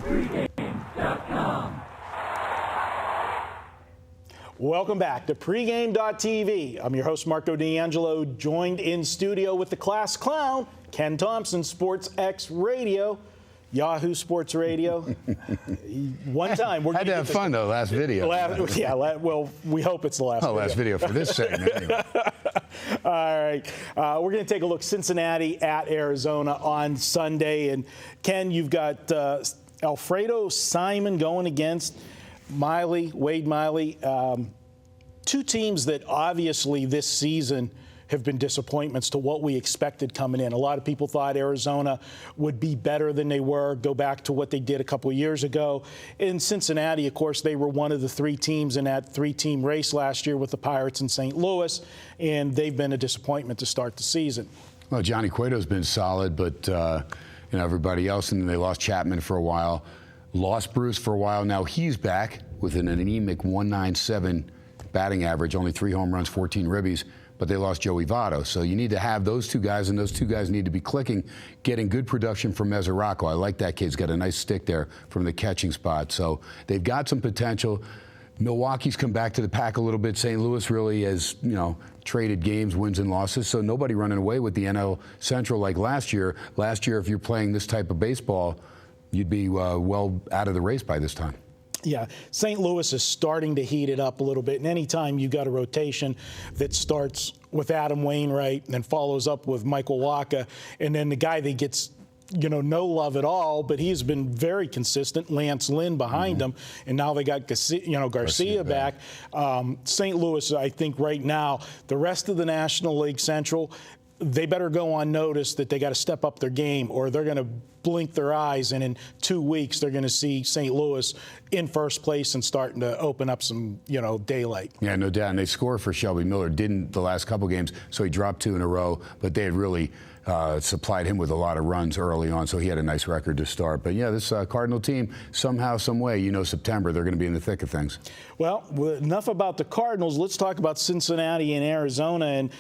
Pregame.com. Welcome back to Pregame.tv. I'm your host, Marco D'Angelo, joined in studio with the class clown, Ken Thomson, Sports X Radio, Yahoo Sports Radio. One time. We're had to have fun, though, last video. Well, we hope it's the last video. Last video for this segment, anyway. All right. We're going to take a look Cincinnati at Arizona on Sunday. And, Ken, you've got Alfredo Simon going against Wade Miley, two teams that obviously this season have been disappointments to what we expected coming in. A lot of people thought Arizona would be better than they were, go back to what they did a couple of years ago. In Cincinnati, of course, they were one of the three teams in that three-team race last year with the Pirates and St. Louis, and they've been a disappointment to start the season. Well, Johnny Cueto's been solid, but everybody else, and they lost Chapman for a while. Lost Bruce for a while. Now he's back with an anemic 1.97 batting average, only 3 home runs, 14 ribbies, but they lost Joey Votto. So you need to have those two guys, and those two guys need to be clicking, getting good production from Mesoraco. I like that kid. He's got a nice stick there from the catching spot. So they've got some potential. Milwaukee's come back to the pack a little bit. St. Louis really has, traded games, wins and losses. So nobody running away with the NL Central like last year. Last year, if you're playing this type of baseball, you'd be well out of the race by this time. Yeah, St. Louis is starting to heat it up a little bit. And anytime you got a rotation that starts with Adam Wainwright and then follows up with Michael Wacha, and then the guy that gets no love at all, but he's been very consistent, Lance Lynn behind him, and now they got Garcia back. St. Louis, I think right now, the rest of the National League Central, they better go on notice that they got to step up their game, or they're going to blink their eyes, and in 2 weeks they're going to see St. Louis in first place and starting to open up some, daylight. Yeah, no doubt. And they scored for Shelby Miller. Didn't the last couple games, so he dropped 2 in a row, but they had really supplied him with a lot of runs early on, so he had a nice record to start. But yeah, this Cardinal team, somehow, some way, September, they're going to be in the thick of things. Well, enough about the Cardinals. Let's talk about Cincinnati and Arizona. And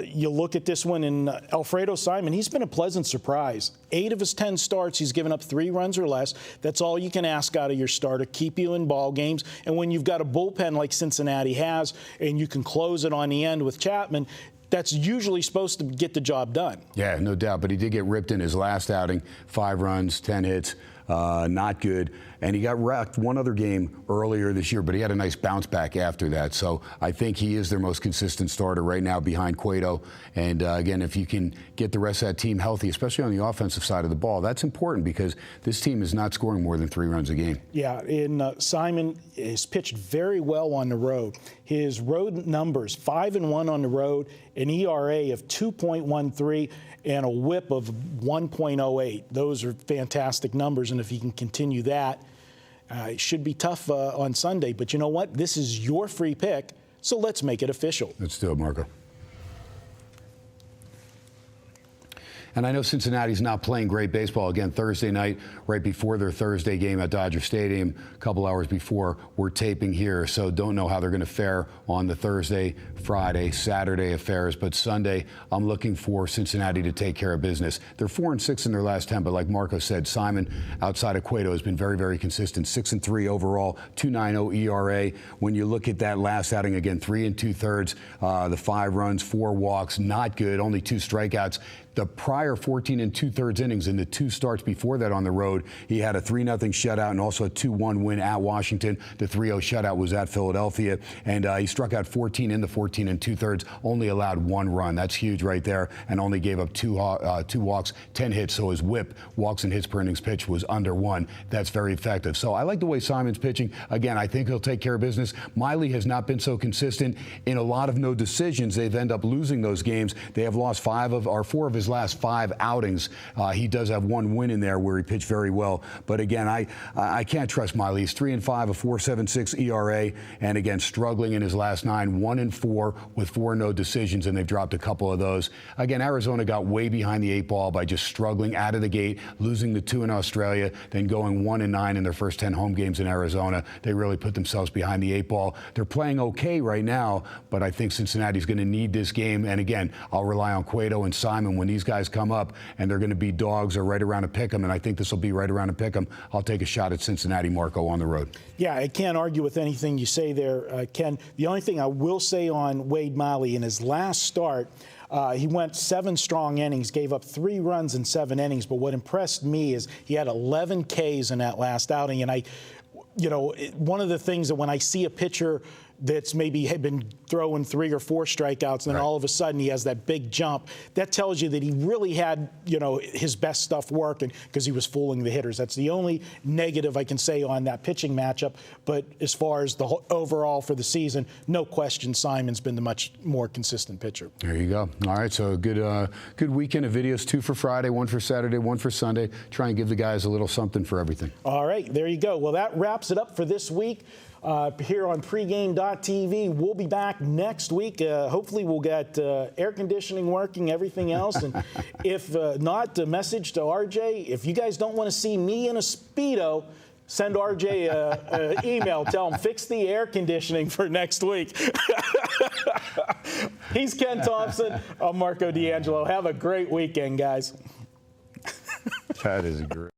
you look at this one, and Alfredo Simon, he's been a pleasant surprise. 8 of his 10 starts, he's given up 3 runs or less. That's all you can ask out of your starter, keep you in ball games. And when you've got a bullpen like Cincinnati has, and you can close it on the end with Chapman, that's usually supposed to get the job done. Yeah, no doubt. But he did get ripped in his last outing. 5 runs, 10 hits. Not good. And he got wrecked one other game earlier this year, but he had a nice bounce back after that. So I think he is their most consistent starter right now behind Cueto. And again, if you can get the rest of that team healthy, especially on the offensive side of the ball, that's important because this team is not scoring more than 3 runs a game. Yeah, and Simon has pitched very well on the road. His road numbers, 5-1 on the road, an ERA of 2.13, and a whip of 1.08. Those are fantastic numbers, and if he can continue that, it should be tough on Sunday. But you know what? This is your free pick, so let's make it official. Let's do it, Marco. And I know Cincinnati's not playing great baseball again Thursday night, right before their Thursday game at Dodger Stadium, a couple hours before we're taping here. So don't know how they're going to fare on the Thursday, Friday, Saturday affairs. But Sunday, I'm looking for Cincinnati to take care of business. They're 4-6 in their last 10, but like Marco said, Simon, outside of Cueto, has been very, very consistent. 6-3 overall, 2.90 ERA. When you look at that last outing again, 3 2/3, the 5 runs, 4 walks, not good, only 2 strikeouts. The prior 14 2/3 innings in the 2 starts before that on the road, he had a 3-0 shutout and also a 2-1 win at Washington. The 3-0 shutout was at Philadelphia, and he struck out 14 in the 14 2/3, only allowed 1 run. That's huge right there, and only gave up 2 walks, 10 hits. So his whip, walks and hits per innings pitch, was under 1. That's very effective. So I like the way Simon's pitching. Again, I think he'll take care of business. Miley has not been so consistent in a lot of no decisions. They've ended up losing those games. They have lost 4 of his last 5 outings. He does have 1 win in there where he pitched very well. But again, I can't trust Miley. He's 3-5, a 4.76 ERA, and again, struggling in his last 9, 1-4 with 4 no decisions, and they've dropped a couple of those. Again, Arizona got way behind the 8 ball by just struggling out of the gate, losing the 2 in Australia, then going 1-9 in their first 10 home games in Arizona. They really put themselves behind the 8 ball. They're playing okay right now, but I think Cincinnati's going to need this game. And again, I'll rely on Cueto and Simon when these guys come up and they're going to be dogs or right around a pick 'em, and I think this will be right around a pick 'em, I'll take a shot at Cincinnati, Marco, on the road. Yeah, I can't argue with anything you say there, Ken. The only thing I will say on Wade Miley, in his last start, he went 7 strong innings, gave up 3 runs in 7 innings. But what impressed me is he had 11 Ks in that last outing. And one of the things that when I see a pitcher that's maybe had been throwing 3 or 4 strikeouts, and then all of a sudden he has that big jump, that tells you that he really had, his best stuff working because he was fooling the hitters. That's the only negative I can say on that pitching matchup. But as far as the overall for the season, no question Simon's been the much more consistent pitcher. There you go. All right, so good weekend of videos, 2 for Friday, 1 for Saturday, 1 for Sunday. Try and give the guys a little something for everything. All right, there you go. Well, that wraps it up for this week. Here on pregame.tv. We'll be back next week. Hopefully we'll get air conditioning working, everything else. And if not, a message to RJ. If you guys don't want to see me in a Speedo, send RJ an email. Tell him, fix the air conditioning for next week. He's Ken Thomson. I'm Marco D'Angelo. Have a great weekend, guys. That is great.